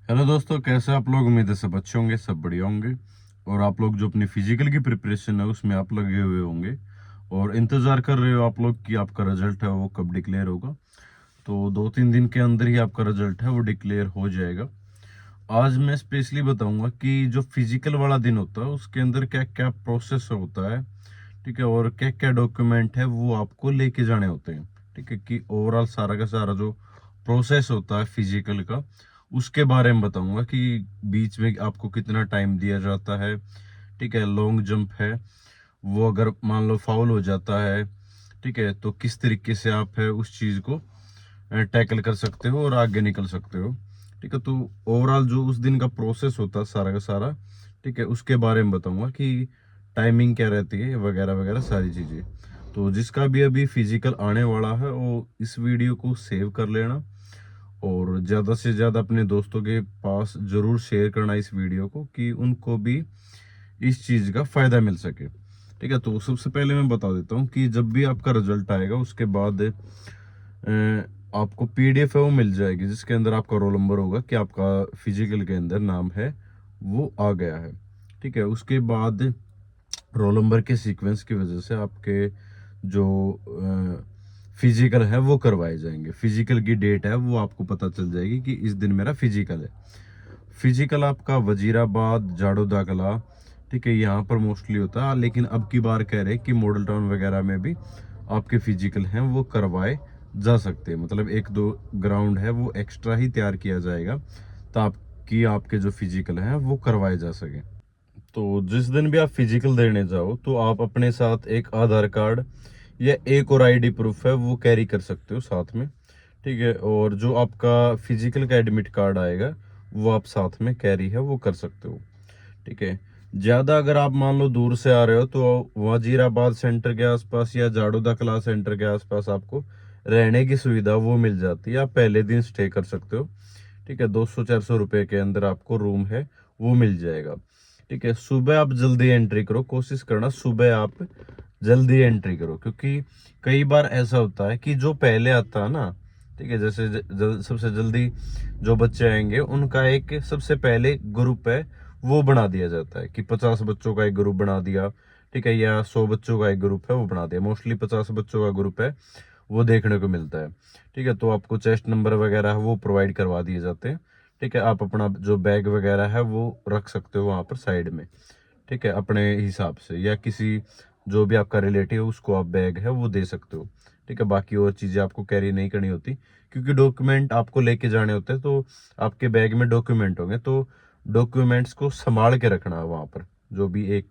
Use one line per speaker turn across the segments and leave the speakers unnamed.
Hello दोस्तों, कैसे आप लोग? उम्मीद है सब अच्छे होंगे, सब बढ़िया होंगे। और आप लोग जो अपनी फिजिकल की प्रिपरेशन है उसमें आप लगे हुए होंगे और इंतजार कर रहे हो आप लोग कि आपका रिजल्ट है वो कब डिक्लेयर होगा। तो 2-3 दिन के अंदर ही आपका रिजल्ट है वो डिक्लेयर हो जाएगा। आज मैं स्पेशली बताऊंगा कि जो फिजिकल वाला दिन होता है उसके अंदर क्या क्या प्रोसेस होता है, ठीक है, और क्या क्या डॉक्यूमेंट है वो आपको लेके जाने होते हैं। ठीक है, कि ओवरऑल सारा का सारा जो प्रोसेस होता है फिजिकल का उसके बारे में बताऊंगा कि बीच में आपको कितना टाइम दिया जाता है। ठीक है, लॉन्ग जंप है वो अगर मान लो फाउल हो जाता है, ठीक है, तो किस तरीके से आप है उस चीज को टैकल कर सकते हो और आगे निकल सकते हो। ठीक है, तो ओवरऑल जो उस दिन का प्रोसेस होता है सारा का सारा, ठीक है, उसके बारे में बताऊंगा कि टाइमिंग क्या रहती है वगैरह वगैरह सारी चीजें। तो जिसका भी अभी फिजिकल आने वाला है वो इस वीडियो को सेव कर लेना और ज्यादा से ज्यादा अपने दोस्तों के पास जरूर शेयर करना इस वीडियो को कि उनको भी इस चीज का फायदा मिल सके। ठीक है, तो सबसे पहले मैं बता देता हूँ कि जब भी आपका रिजल्ट आएगा उसके बाद आपको पीडीएफ है वो मिल जाएगी जिसके अंदर आपका रोल नंबर होगा कि आपका फिजिकल के अंदर नाम है वो आ गया है। ठीक है, उसके बाद रोल नंबर के सीक्वेंस की वजह से आपके जो फिजिकल है वो करवाए जाएंगे। फिजिकल की डेट है वो आपको पता चल जाएगी कि इस दिन मेरा फिजिकल है। फिजिकल आपका वजीराबाद जाड़ो दाखला, ठीक है, यहाँ पर मोस्टली होता है, लेकिन अब की बार कह रहे हैं कि मॉडल टाउन वगैरह में भी आपके फिजिकल हैं वो करवाए जा सकते हैं। मतलब 1-2 ग्राउंड है वो एक्स्ट्रा ही तैयार किया जाएगा ताकि आपके जो फिजिकल हैं वो करवाए जा सके। तो जिस दिन भी आप फिजिकल देने जाओ तो आप अपने साथ एक आधार कार्ड या एक और आईडी प्रूफ है वो कैरी कर सकते हो साथ में। ठीक है, और जो आपका फिजिकल का एडमिट कार्ड आएगा वो आप साथ में कैरी है वो कर सकते हो। ठीक है, ज्यादा अगर आप मान लो दूर से आ रहे हो तो वजीराबाद सेंटर के आसपास या जाडोदा क्लास सेंटर के आसपास आपको रहने की सुविधा वो मिल जाती है। आप पहले दिन स्टे कर सकते हो। ठीक है, 200-400 रुपए के अंदर आपको रूम है वो मिल जाएगा। ठीक है, सुबह आप जल्दी एंट्री करो, कोशिश करना सुबह आप जल्दी एंट्री करो, क्योंकि कई बार ऐसा होता है कि जो पहले आता है ना, ठीक है, जैसे सबसे जल्दी जो बच्चे आएंगे उनका एक सबसे पहले ग्रुप है वो बना दिया जाता है कि 50 बच्चों का एक ग्रुप बना दिया। ठीक है, या 100 बच्चों का एक ग्रुप है वो बना दिया। मोस्टली 50 बच्चों का ग्रुप है वो देखने को मिलता है। ठीक है, तो आपको चेस्ट नंबर वगैरह है वो प्रोवाइड करवा दिए जाते हैं। ठीक है, आप अपना जो बैग वगैरह है वो रख सकते हो वहां पर साइड में। ठीक है, अपने हिसाब से, या किसी जो भी आपका रिलेटिव है उसको आप बैग है वो दे सकते हो। ठीक है, बाकी और चीजें आपको कैरी नहीं करनी होती क्योंकि डॉक्यूमेंट आपको लेके जाने होते हैं। तो आपके बैग में डॉक्यूमेंट होंगे तो डॉक्यूमेंट्स को संभाल के रखना है वहां पर, जो भी एक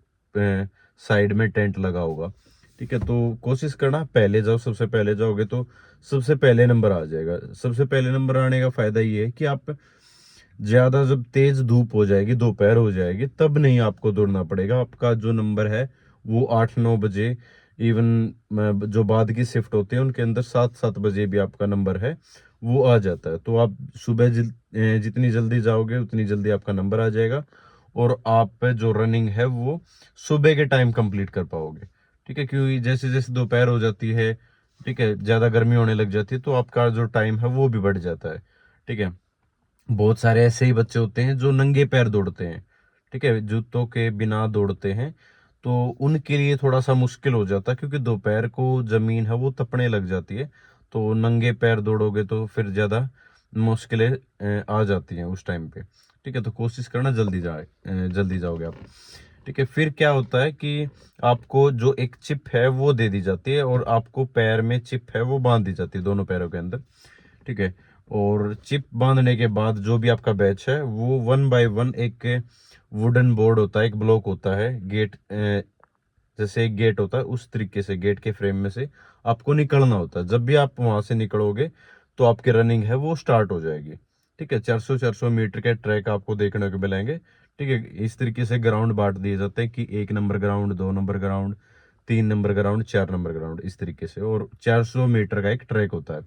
साइड में टेंट लगा होगा। ठीक है, तो कोशिश करना पहले जाओ, सबसे पहले जाओगे तो सबसे पहले नंबर आ जाएगा। सबसे पहले नंबर आने का फायदा ये है कि आप ज्यादा जब तेज धूप हो जाएगी, दोपहर हो जाएगी, तब नहीं आपको दौड़ना पड़ेगा। आपका जो नंबर है वो 8-9 बजे, इवन जो बाद की शिफ्ट होती है उनके अंदर 7-7 बजे भी आपका नंबर है वो आ जाता है। तो आप सुबह जितनी जल्दी जाओगे उतनी जल्दी आपका नंबर आ जाएगा और आप पे जो रनिंग है वो सुबह के टाइम कंप्लीट कर पाओगे। ठीक है, क्योंकि जैसे जैसे दोपहर हो जाती है, ठीक है, ज्यादा गर्मी होने लग जाती है तो आपका जो टाइम है वो भी बढ़ जाता है। ठीक है, बहुत सारे ऐसे ही बच्चे होते हैं जो नंगे पैर दौड़ते हैं, ठीक है, जूतों के बिना दौड़ते हैं। तो उनके लिए थोड़ा सा मुश्किल हो जाता है क्योंकि दोपहर को जमीन है वो तपने लग जाती है। तो नंगे पैर दौड़ोगे तो फिर ज्यादा मुश्किलें आ जाती हैं उस टाइम पे। ठीक है, तो कोशिश करना जल्दी जाओगे आप। ठीक है, फिर क्या होता है कि आपको जो एक चिप है वो दे दी जाती है और आपको पैर में चिप है वो बांध दी जाती है दोनों पैरों के अंदर। ठीक है, और चिप बांधने के बाद जो भी आपका बैच है वो 1 बाय 1 एक वुडन बोर्ड होता है, एक ब्लॉक होता है, गेट जैसे एक गेट होता है उस तरीके से गेट के फ्रेम में से आपको निकलना होता है। जब भी आप वहां से निकलोगे तो आपकी रनिंग है वो स्टार्ट हो जाएगी। ठीक है, 400-400 मीटर के ट्रैक आपको देखने को मिलेंगे। ठीक है, इस तरीके से ग्राउंड बांट दिए जाते हैं कि 1 number ground, 2 number ground, 3 number ground, 4 number ground, इस तरीके से, और 400 मीटर का एक ट्रैक होता है।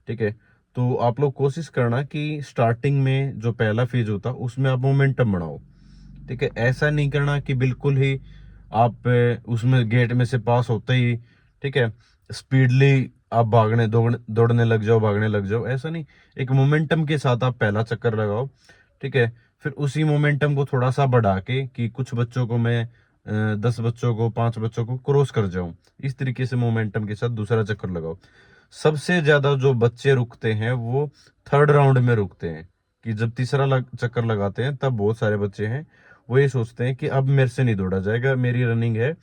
ठीक है, तो आप लोग कोशिश करना कि स्टार्टिंग में जो पहला फेज होता है उसमें आप मोमेंटम बढ़ाओ। ठीक है, ऐसा नहीं करना कि बिल्कुल ही आप उसमें गेट में से पास होते ही, ठीक है, स्पीडली आप दौड़ने लग जाओ, भागने लग जाओ, ऐसा नहीं। एक मोमेंटम के साथ आप पहला चक्कर लगाओ। ठीक है। फिर उसी मोमेंटम को थोड़ा सा बढ़ा के कि कुछ बच्चों को मैं 10 बच्चों को 5 बच्चों को क्रॉस कर जाऊं, इस तरीके से मोमेंटम के साथ दूसरा चक्कर लगाओ। सबसे ज्यादा जो बच्चे रुकते हैं वो थर्ड राउंड में रुकते हैं, कि जब तीसरा चक्कर लगाते हैं तब बहुत सारे बच्चे हैं वो ये सोचते हैं कि अब मेरे से नहीं दौड़ा जाएगा, मेरी रनिंग है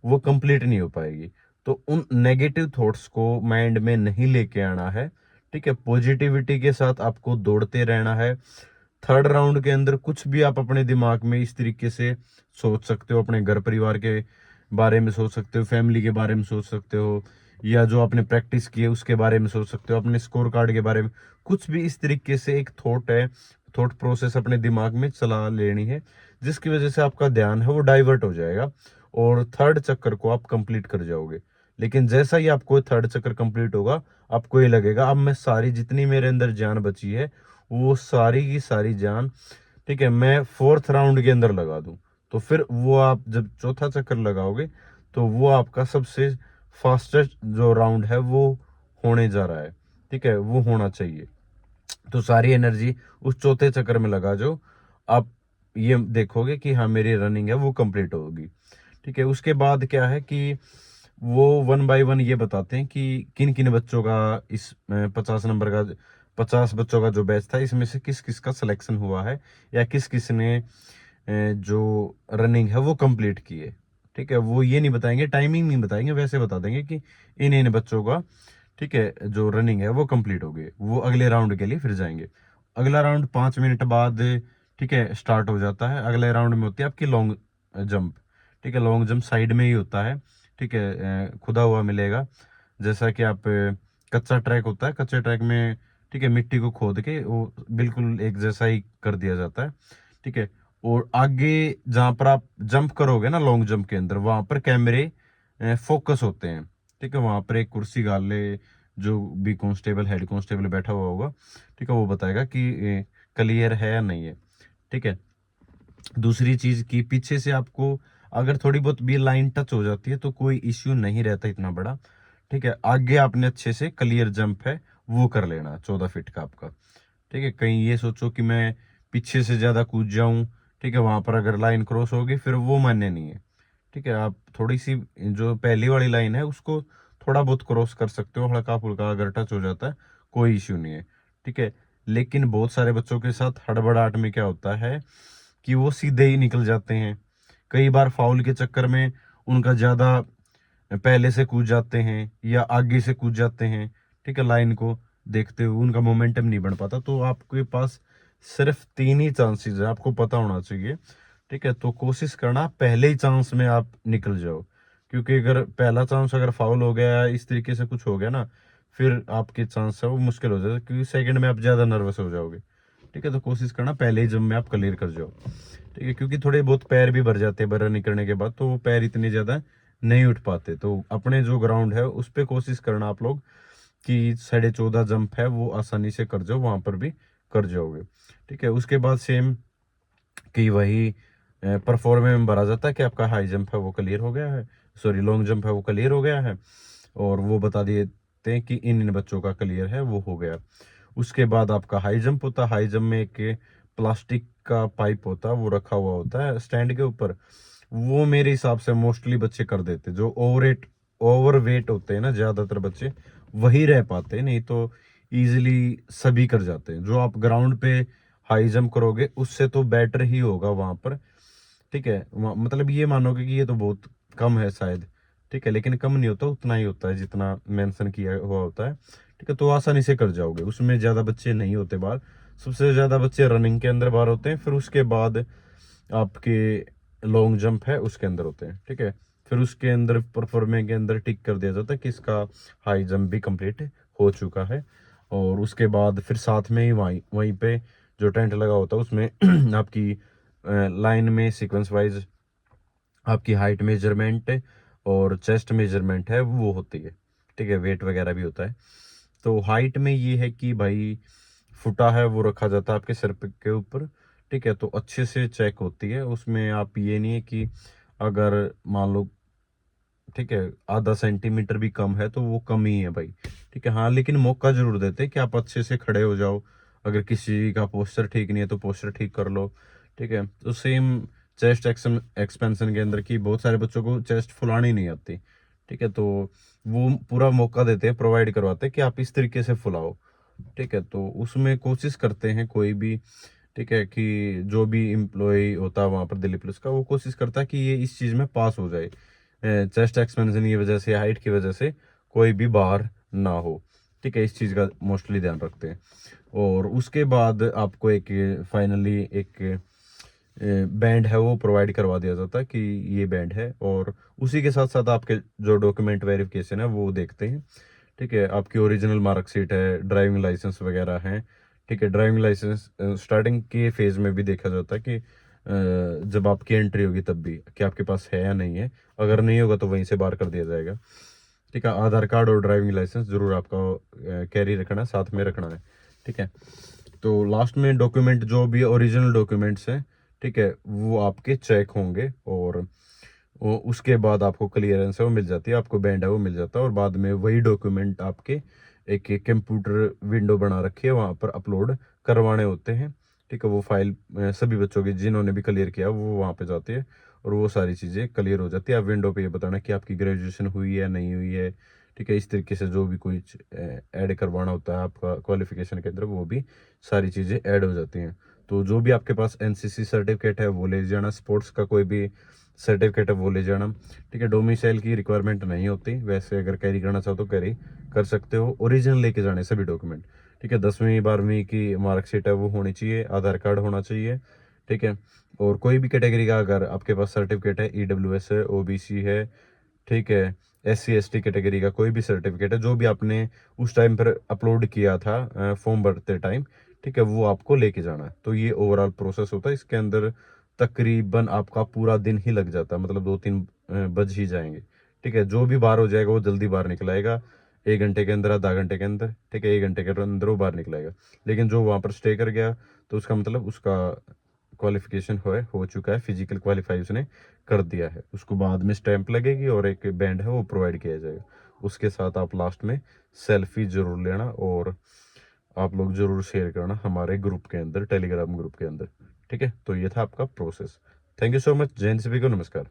वो कंप्लीट नहीं हो पाएगी। तो उन नेगेटिव थॉट्स को माइंड में नहीं लेके आना है, ठीक है। पॉजिटिविटी के साथ आपको दौड़ते रहना है। थर्ड राउंड के अंदर कुछ भी आप अपने दिमाग में इस तरीके से सोच सकते हो, अपने घर परिवार के बारे में सोच सकते हो, फैमिली के बारे में सोच सकते हो, या जो आपने प्रैक्टिस की है उसके बारे में सोच सकते हो, अपने स्कोर कार्ड के बारे में। कुछ भी इस तरीके से एक थॉट है, थॉट प्रोसेस अपने दिमाग में चला लेनी है, जिसकी वजह से आपका ध्यान है वो डाइवर्ट हो जाएगा और थर्ड चक्कर को आप कंप्लीट कर जाओगे। लेकिन जैसा ही आपको थर्ड चक्कर कंप्लीट होगा, आपको ये लगेगा अब मैं सारी जितनी मेरे अंदर जान बची है वो सारी की सारी जान, ठीक है, मैं फोर्थ राउंड के अंदर लगा दूं। तो फिर वो आप जब चौथा चक्कर लगाओगे तो वो आपका सबसे फास्टेस्ट जो राउंड है वो होने जा रहा है, ठीक है, वो होना चाहिए। तो सारी एनर्जी उस चौथे चक्कर में लगा जो आप ये देखोगे कि हाँ मेरी रनिंग है वो कंप्लीट होगी, ठीक है। उसके बाद क्या है कि वो 1 बाय 1 ये बताते हैं कि किन किन बच्चों का इस 50 नंबर का 50 बच्चों का जो बैच था इसमें से किस किस का सिलेक्शन हुआ है, या किस किस ने जो रनिंग है वो कंप्लीट की है, ठीक है। वो ये नहीं बताएंगे, टाइमिंग नहीं बताएंगे, वैसे बता देंगे कि इन इन बच्चों का, ठीक है, जो रनिंग है वो कंप्लीट हो गई, वो अगले राउंड के लिए फिर जाएंगे। अगला राउंड 5 मिनट बाद, ठीक है, स्टार्ट हो जाता है। अगले राउंड में होती है आपकी लॉन्ग जंप, ठीक है। लॉन्ग जंप साइड में ही होता है, ठीक है, खुदा हुआ मिलेगा। जैसा कि आप कच्चा ट्रैक होता है, कच्चे ट्रैक में, ठीक है, मिट्टी को खोद के वो बिल्कुल एक जैसा ही कर दिया जाता है, ठीक है। और आगे जहां पर आप जंप करोगे ना लॉन्ग जंप के अंदर, वहां पर कैमरे फोकस होते हैं, ठीक है। वहां पर एक कुर्सी गाल ले, जो भी कांस्टेबल हेड कांस्टेबल बैठा हुआ होगा, ठीक है, वो बताएगा कि क्लियर है या नहीं है, ठीक है। दूसरी चीज की पीछे से आपको अगर थोड़ी बहुत भी लाइन टच हो जाती है तो कोई इश्यू नहीं रहता इतना बड़ा, ठीक है। आगे आपने अच्छे से क्लियर जंप है वो कर लेना 14 फीट का आपका, ठीक है। कहीं ये सोचो कि मैं पीछे से ज्यादा कूद जाऊं, ठीक है, वहां पर अगर लाइन क्रॉस होगी फिर वो मान्य नहीं है, ठीक है। आप थोड़ी सी जो पहली वाली लाइन है उसको थोड़ा बहुत क्रॉस कर सकते हो, हल्का फुल्का अगर टच हो जाता है कोई इश्यू नहीं है, ठीक है। लेकिन बहुत सारे बच्चों के साथ हड़बड़ाहट में क्या होता है कि वो सीधे ही निकल जाते हैं। कई बार फाउल के चक्कर में उनका ज्यादा पहले से कूद जाते हैं या आगे से कूद जाते हैं, ठीक है, लाइन को देखते हुए उनका मोमेंटम नहीं बन पाता। तो आपके पास सिर्फ 3 ही चांसेस है, आपको पता होना चाहिए, ठीक है। तो कोशिश करना पहले ही चांस में आप निकल जाओ, क्योंकि अगर पहला चांस अगर फाउल हो गया इस तरीके से कुछ हो गया ना, फिर आपके चांस है वो मुश्किल हो जाएगा, क्योंकि सेकंड में आप ज्यादा नर्वस हो जाओगे, ठीक है। तो कोशिश करना पहले ही जब में आप क्लियर कर जाओ, ठीक है, क्योंकि थोड़े बहुत पैर भी भर जाते हैं रनिंग करने के बाद, तो वो पैर इतने ज्यादा नहीं उठ पाते। तो अपने जो ग्राउंड है उस पर कोशिश करना आप लोग कि 14.5 जंप है वो आसानी से कर जाओ, वहां पर भी कर जाओगे, ठीक है। उसके बाद सेम कि वही परफॉर्मेंस में भरा जाता है कि आपका हाई जंप है वो क्लियर हो गया है, सॉरी लॉन्ग जंप है वो क्लियर हो गया है, और वो बता देते हैं कि इन इन बच्चों का क्लियर है वो हो गया। उसके बाद आपका हाई जंप होता है। हाई जंप में एक प्लास्टिक का पाइप होता है वो रखा हुआ होता है स्टैंड के ऊपर, वो मेरे हिसाब से मोस्टली बच्चे कर देते, जो ओवर वेट होते हैं ना ज्यादातर बच्चे वही रह पाते हैं, नहीं तो इजीली सभी कर जाते हैं। जो आप ग्राउंड पे हाई जंप करोगे उससे तो बेटर ही होगा वहां पर, ठीक है। मतलब ये मानोगे कि ये तो बहुत कम है शायद, ठीक है, लेकिन कम नहीं होता, उतना ही होता है जितना मेंशन किया हुआ होता है, ठीक है। तो आसानी से कर जाओगे, उसमें ज्यादा बच्चे नहीं होते बाहर। सबसे ज्यादा बच्चे रनिंग के अंदर बाहर होते हैं, फिर उसके बाद आपके लॉन्ग जंप है उसके अंदर होते हैं, ठीक है। फिर उसके अंदर परफॉर्मेंस के अंदर टिक कर दिया जाता है कि इसका हाई जंप भी कंप्लीट हो चुका है। और उसके बाद फिर साथ में ही वहीं वहीं पे जो टेंट लगा होता है उसमें आपकी लाइन में सीक्वेंस वाइज आपकी हाइट मेजरमेंट और चेस्ट मेजरमेंट है वो होती है, ठीक है। वेट वगैरह भी होता है। तो हाइट में ये है कि भाई फुटा है वो रखा जाता है आपके सिर के ऊपर, ठीक है। तो अच्छे से चेक होती है उसमें, आप ये नहीं है कि अगर मान लो, ठीक है, आधा सेंटीमीटर भी कम है तो वो कम ही है भाई, ठीक है। हाँ लेकिन मौका जरूर देते हैं कि आप अच्छे से खड़े हो जाओ, अगर किसी का पोस्चर ठीक नहीं है तो पोस्चर ठीक कर लो, ठीक है। तो सेम चेस्ट एक्सपेंशन के अंदर की बहुत सारे बच्चों को चेस्ट फुलानी नहीं आती, ठीक है। तो वो पूरा मौका देते हैं, प्रोवाइड करवाते हैं कि आप इस तरीके से फुलाओ, ठीक है। तो उसमें कोशिश करते हैं कोई भी, ठीक है, कि जो भी एम्प्लॉय होता है वहाँ पर दिल्ली पुलिस का, वो कोशिश करता है कि ये इस चीज़ में पास हो जाए, चेस्ट एक्सपेंशन की वजह से, हाइट की वजह से कोई भी बाहर ना हो, ठीक है। इस चीज़ का मोस्टली ध्यान रखते हैं। और उसके बाद आपको एक फाइनली एक बैंड है वो प्रोवाइड करवा दिया जाता है कि ये बैंड है, और उसी के साथ साथ आपके जो डॉक्यूमेंट वेरिफिकेशन है वो देखते हैं, ठीक है। आपकी ओरिजिनल मार्कशीट है, ड्राइविंग लाइसेंस वगैरह हैं, ठीक है। ड्राइविंग लाइसेंस स्टार्टिंग के फेज में भी देखा जाता है कि जब आपकी एंट्री होगी तब भी कि आपके पास है या नहीं है, अगर नहीं होगा तो वहीं से बाहर कर दिया जाएगा, ठीक है। आधार कार्ड और ड्राइविंग लाइसेंस जरूर आपका कैरी रखना है, साथ में रखना है, ठीक है। तो लास्ट में डॉक्यूमेंट जो भी ओरिजिनल डॉक्यूमेंट्स हैं, ठीक है, वो आपके चेक होंगे, और उसके बाद आपको क्लियरेंस है वो मिल जाती है, आपको बैंड है वो मिल जाता है, और बाद में वही डॉक्यूमेंट आपके एक कंप्यूटर विंडो बना रखी है वहाँ पर अपलोड करवाने होते हैं, ठीक है। वो फाइल सभी बच्चों की जिन्होंने भी क्लियर किया वो वहाँ पे जाती है, और वो सारी चीज़ें क्लियर हो जाती है। आप विंडो पे ये बताना कि आपकी ग्रेजुएशन हुई है नहीं हुई है, ठीक है। इस तरीके से जो भी कोई ऐड करवाना होता है आपका क्वालिफिकेशन के अंदर, वो भी सारी चीज़ें ऐड हो जाती हैं। तो जो भी आपके पास एनसीसी सर्टिफिकेट है वो ले जाना, स्पोर्ट्स का कोई भी सर्टिफिकेट है वो ले जाना, ठीक है। डोमिसाइल की रिक्वायरमेंट नहीं होती, वैसे अगर कैरी करना चाहो तो कैरी कर सकते हो। ओरिजिनल लेके जाने सभी डॉक्यूमेंट, ठीक है। 10वीं 12वीं की मार्कशीट है वो होनी चाहिए, आधार कार्ड होना चाहिए, ठीक है। और कोई भी कैटेगरी का अगर आपके पास सर्टिफिकेट है, ईडब्ल्यूएस है, ओबीसी है, ठीक है, एससी एसटी कैटेगरी का कोई भी सर्टिफिकेट है जो भी आपने उस टाइम पर अपलोड किया था फॉर्म भरते टाइम, ठीक है, वो आपको लेके जाना है। तो ये ओवरऑल प्रोसेस होता है, इसके अंदर तकरीबन आपका पूरा दिन ही लग जाता है, मतलब 2-3 बज ही जाएंगे, ठीक है। जो भी बाहर हो जाएगा वो जल्दी बाहर निकलाएगा, 1 घंटे के अंदर, आधा घंटे के अंदर, ठीक है, 1 घंटे के अंदर वो बाहर निकलाएगा। लेकिन जो वहाँ पर स्टे कर गया तो उसका मतलब उसका क्वालिफिकेशन हो चुका है, फिजिकल क्वालिफाई उसने कर दिया है। उसको बाद में स्टैंप लगेगी और एक बैंड है वो प्रोवाइड किया जाएगा। उसके साथ आप लास्ट में सेल्फी जरूर लेना, और आप लोग जरूर शेयर करना हमारे ग्रुप के अंदर, टेलीग्राम ग्रुप के अंदर, ठीक है। तो ये था आपका process. Thank you so much. जय हिंद, सभी को नमस्कार।